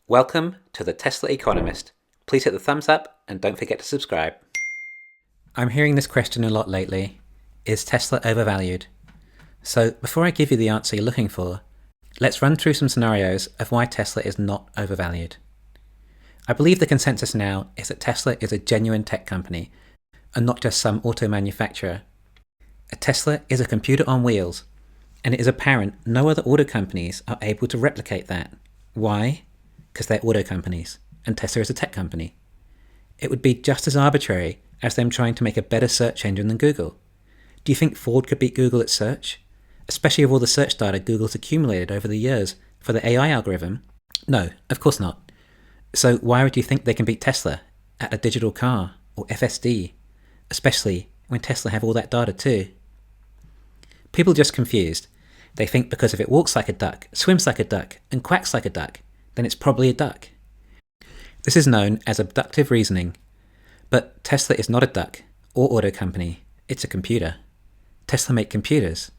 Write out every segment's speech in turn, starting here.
Welcome to the Tesla Economist. Please hit the thumbs up and don't forget to subscribe. I'm hearing this question a lot lately. Is Tesla overvalued? So before I give you the answer you're looking for, let's run through some scenarios of why Tesla is not overvalued. I believe the consensus now is that Tesla is a genuine tech company and not just some auto manufacturer. A Tesla is a computer on wheels, and it is apparent no other auto companies are able to replicate that. Why? Because they're auto companies, and Tesla is a tech company. It would be just as arbitrary as them trying to make a better search engine than Google. Do you think Ford could beat Google at search? Especially with all the search data Google's accumulated over the years for the AI algorithm? No, of course not. So why would you think they can beat Tesla at a digital car or FSD? Especially when Tesla have all that data too. People are just confused. They think because if it walks like a duck, swims like a duck, and quacks like a duck, then it's probably a duck. This is known as abductive reasoning. But Tesla is not a duck or auto company. It's a computer. Tesla make computers.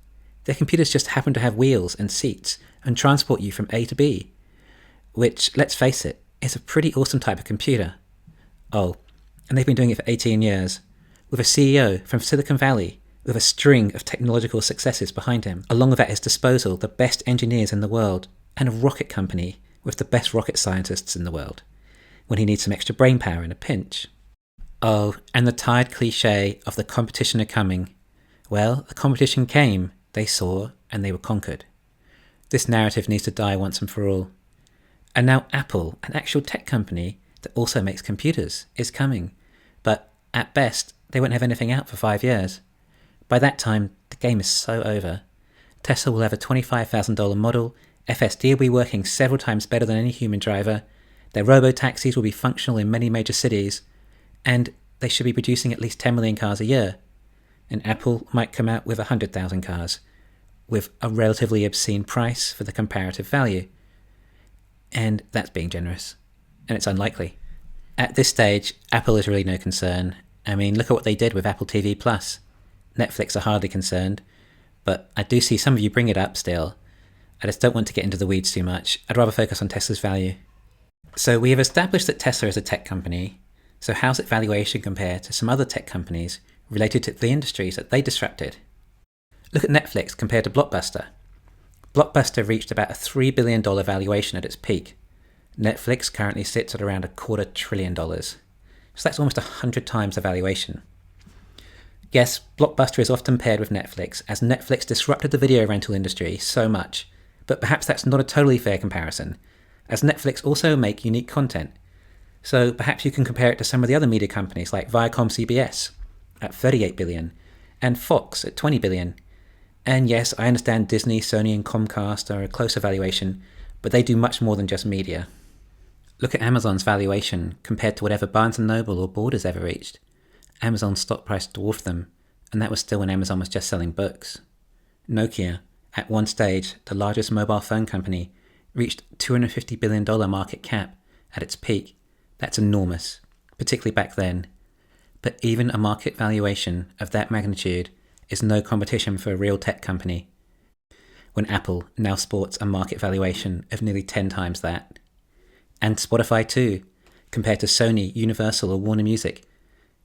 Their computers just happen to have wheels and seats and transport you from A to B, which, let's face it, is a pretty awesome type of computer. Oh, and they've been doing it for 18 years, with a CEO from Silicon Valley with a string of technological successes behind him, along with at his disposal the best engineers in the world, and a rocket company with the best rocket scientists in the world, when he needs some extra brain power in a pinch. Oh, and the tired cliche of the competition are coming. Well, the competition came, they saw, and they were conquered. This narrative needs to die once and for all. And now Apple, an actual tech company that also makes computers, is coming. But at best, they won't have anything out for 5 years. By that time, the game is so over. Tesla will have a $25,000 model, FSD will be working several times better than any human driver, their robo-taxis will be functional in many major cities, and they should be producing at least 10 million cars a year. And Apple might come out with 100,000 cars, with a relatively obscene price for the comparative value. And that's being generous. And it's unlikely. At this stage, Apple is really no concern. I mean, look at what they did with Apple TV+. Netflix are hardly concerned, but I do see some of you bring it up still. I just don't want to get into the weeds too much. I'd rather focus on Tesla's value. So we have established that Tesla is a tech company. So how's its valuation compare to some other tech companies related to the industries that they disrupted? Look at Netflix compared to Blockbuster. Blockbuster reached about a $3 billion valuation at its peak. Netflix currently sits at around $250 billion. So that's almost 100 times the valuation. Yes, Blockbuster is often paired with Netflix, as Netflix disrupted the video rental industry so much, but perhaps that's not a totally fair comparison, as Netflix also make unique content. So perhaps you can compare it to some of the other media companies like Viacom CBS at $38 billion, and Fox at $20 billion. And yes, I understand Disney, Sony and Comcast are a closer valuation, but they do much more than just media. Look at Amazon's valuation compared to whatever Barnes & Noble or Borders ever reached. Amazon's stock price dwarfed them, and that was still when Amazon was just selling books. Nokia, at one stage the largest mobile phone company, reached $250 billion market cap at its peak. That's enormous, particularly back then. But even a market valuation of that magnitude is no competition for a real tech company, when Apple now sports a market valuation of nearly 10 times that. And Spotify too, compared to Sony, Universal or Warner Music,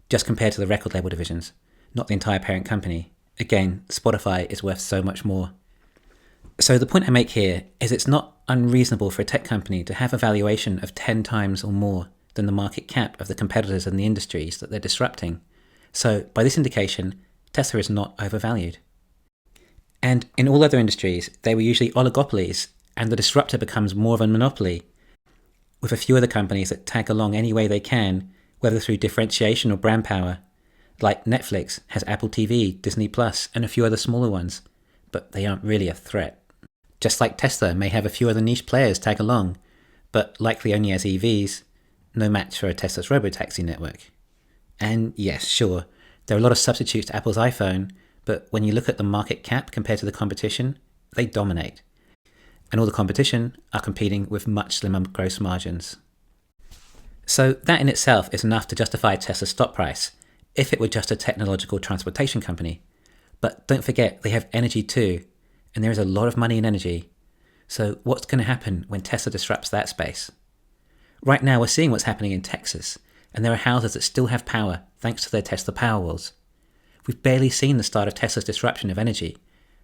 just compared to the record label divisions, not the entire parent company. Again, Spotify is worth so much more. So the point I make here is it's not unreasonable for a tech company to have a valuation of 10 times or more than the market cap of the competitors in the industries that they're disrupting. So by this indication, Tesla is not overvalued. And in all other industries, they were usually oligopolies, and the disruptor becomes more of a monopoly, with a few other companies that tag along any way they can, whether through differentiation or brand power. Like Netflix has Apple TV, Disney+, and a few other smaller ones, but they aren't really a threat. Just like Tesla may have a few other niche players tag along, but likely only as EVs, no match for a Tesla's robotaxi network. And yes, sure, there are a lot of substitutes to Apple's iPhone, but when you look at the market cap compared to the competition, they dominate. And all the competition are competing with much slimmer gross margins. So that in itself is enough to justify Tesla's stock price, if it were just a technological transportation company. But don't forget, they have energy too, and there is a lot of money in energy. So what's going to happen when Tesla disrupts that space? Right now we're seeing what's happening in Texas, and there are houses that still have power thanks to their Tesla Powerwalls. We've barely seen the start of Tesla's disruption of energy,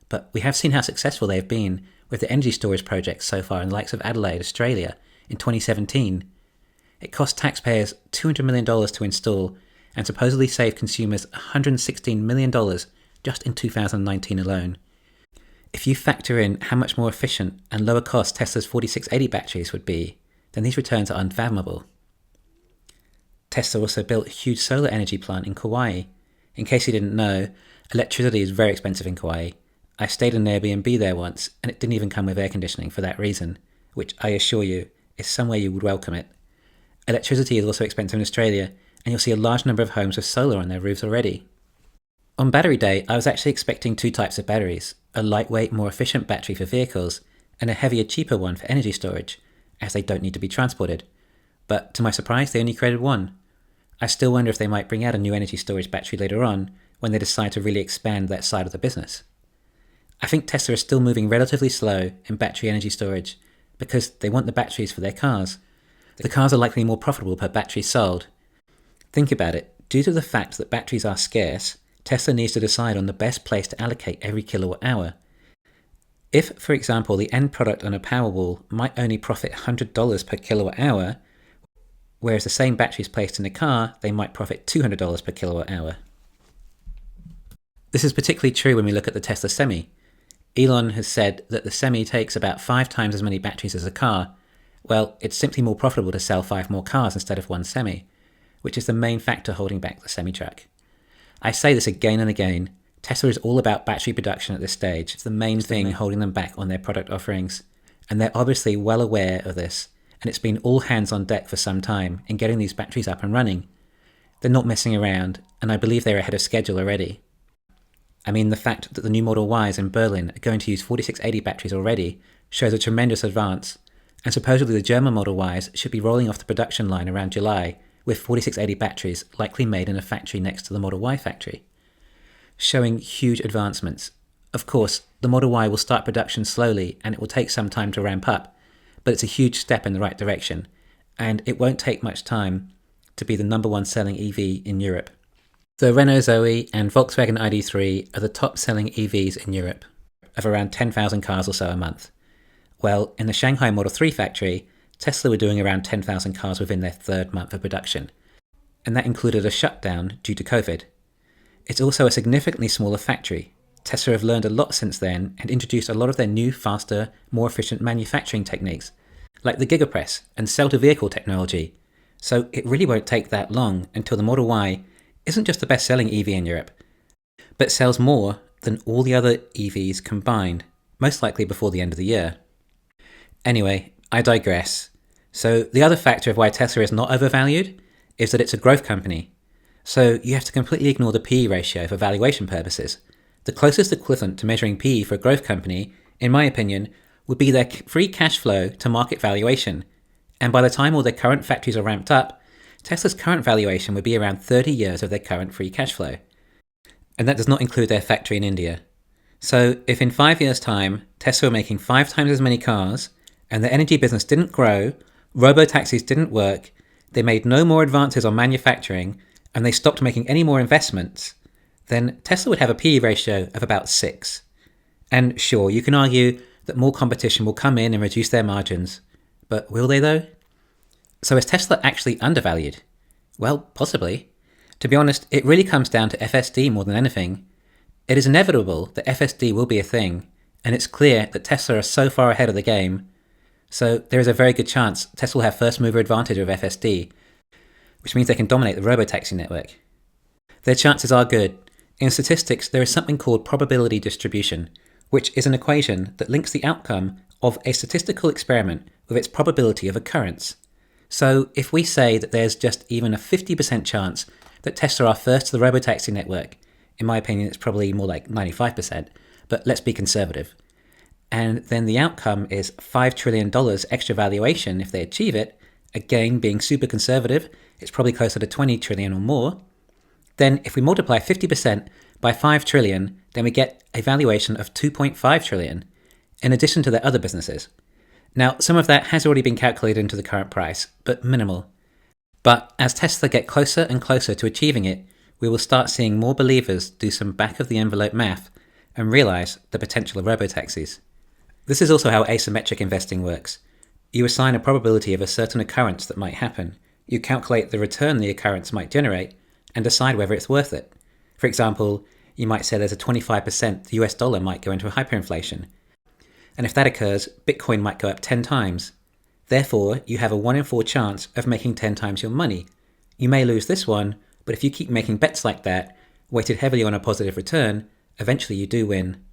but we have seen how successful they have been with the energy storage projects so far in the likes of Adelaide, Australia, in 2017. It cost taxpayers $200 million to install and supposedly saved consumers $116 million just in 2019 alone. If you factor in how much more efficient and lower cost Tesla's 4680 batteries would be, then these returns are unfathomable. Tesla also built a huge solar energy plant in Kauai. In case you didn't know, electricity is very expensive in Kauai. I stayed in an Airbnb there once, and it didn't even come with air conditioning for that reason, which I assure you is somewhere you would welcome it. Electricity is also expensive in Australia, and you'll see a large number of homes with solar on their roofs already. On battery day, I was actually expecting two types of batteries, a lightweight, more efficient battery for vehicles, and a heavier, cheaper one for energy storage, as they don't need to be transported. But to my surprise, they only created one. I still wonder if they might bring out a new energy storage battery later on, when they decide to really expand that side of the business. I think Tesla is still moving relatively slow in battery energy storage, because they want the batteries for their cars. The cars are likely more profitable per battery sold. Think about it. Due to the fact that batteries are scarce, Tesla needs to decide on the best place to allocate every kilowatt hour. If, for example, the end product on a Powerwall might only profit $100 per kilowatt hour, whereas the same batteries placed in a car, they might profit $200 per kilowatt hour. This is particularly true when we look at the Tesla Semi. Elon has said that the Semi takes about 5 times as many batteries as a car. Well, it's simply more profitable to sell 5 more cars instead of one Semi, which is the main factor holding back the semi-truck. I say this again and again, Tesla is all about battery production at this stage. It's the main thing holding them back on their product offerings, and they're obviously well aware of this, and it's been all hands on deck for some time in getting these batteries up and running. They're not messing around, and I believe they're ahead of schedule already. I mean, the fact that the new Model Ys in Berlin are going to use 4680 batteries already shows a tremendous advance, and supposedly the German Model Ys should be rolling off the production line around July, with 4680 batteries likely made in a factory next to the Model Y factory, showing huge advancements. Of course, the Model Y will start production slowly and it will take some time to ramp up, but it's a huge step in the right direction, and it won't take much time to be the number one selling EV in Europe. The Renault Zoe and Volkswagen ID.3 are the top selling EVs in Europe, of around 10,000 cars or so a month. Well, in the Shanghai Model 3 factory, Tesla were doing around 10,000 cars within their third month of production, and that included a shutdown due to COVID. It's also a significantly smaller factory. Tesla have learned a lot since then and introduced a lot of their new, faster, more efficient manufacturing techniques, like the gigapress and cell-to-vehicle technology. So it really won't take that long until the Model Y isn't just the best-selling EV in Europe, but sells more than all the other EVs combined, most likely before the end of the year. Anyway, I digress. So the other factor of why Tesla is not overvalued is that it's a growth company. So you have to completely ignore the PE ratio for valuation purposes. The closest equivalent to measuring PE for a growth company, in my opinion, would be their free cash flow to market valuation. And by the time all their current factories are ramped up, Tesla's current valuation would be around 30 years of their current free cash flow. And that does not include their factory in India. So if in 5 years' time, Tesla are making 5 times as many cars, and the energy business didn't grow, robo-taxis didn't work, they made no more advances on manufacturing, and they stopped making any more investments, then Tesla would have a PE ratio of about 6. And sure, you can argue that more competition will come in and reduce their margins, but will they though? So is Tesla actually undervalued? Well, possibly. To be honest, it really comes down to FSD more than anything. It is inevitable that FSD will be a thing, and it's clear that Tesla are so far ahead of the game. So there is a very good chance Tesla will have first mover advantage of FSD, which means they can dominate the robotaxi network. Their chances are good. In statistics, there is something called probability distribution, which is an equation that links the outcome of a statistical experiment with its probability of occurrence. So if we say that there's just even a 50% chance that Tesla are first to the robotaxi network, in my opinion it's probably more like 95%, but let's be conservative. And then the outcome is $5 trillion extra valuation if they achieve it, again being super conservative, it's probably closer to 20 trillion or more. Then if we multiply 50% by 5 trillion, then we get a valuation of 2.5 trillion, in addition to their other businesses. Now, some of that has already been calculated into the current price, but minimal. But as Tesla get closer and closer to achieving it, we will start seeing more believers do some back-of-the-envelope math and realize the potential of robotaxis. This is also how asymmetric investing works. You assign a probability of a certain occurrence that might happen. You calculate the return the occurrence might generate and decide whether it's worth it. For example, you might say there's a 25% the US dollar might go into hyperinflation. And if that occurs, Bitcoin might go up 10 times. Therefore, you have a 1 in 4 chance of making 10 times your money. You may lose this one, but if you keep making bets like that, weighted heavily on a positive return, eventually you do win.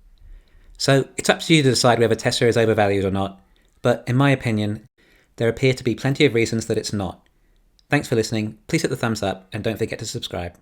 So it's up to you to decide whether Tesla is overvalued or not, but in my opinion, there appear to be plenty of reasons that it's not. Thanks for listening, please hit the thumbs up and don't forget to subscribe.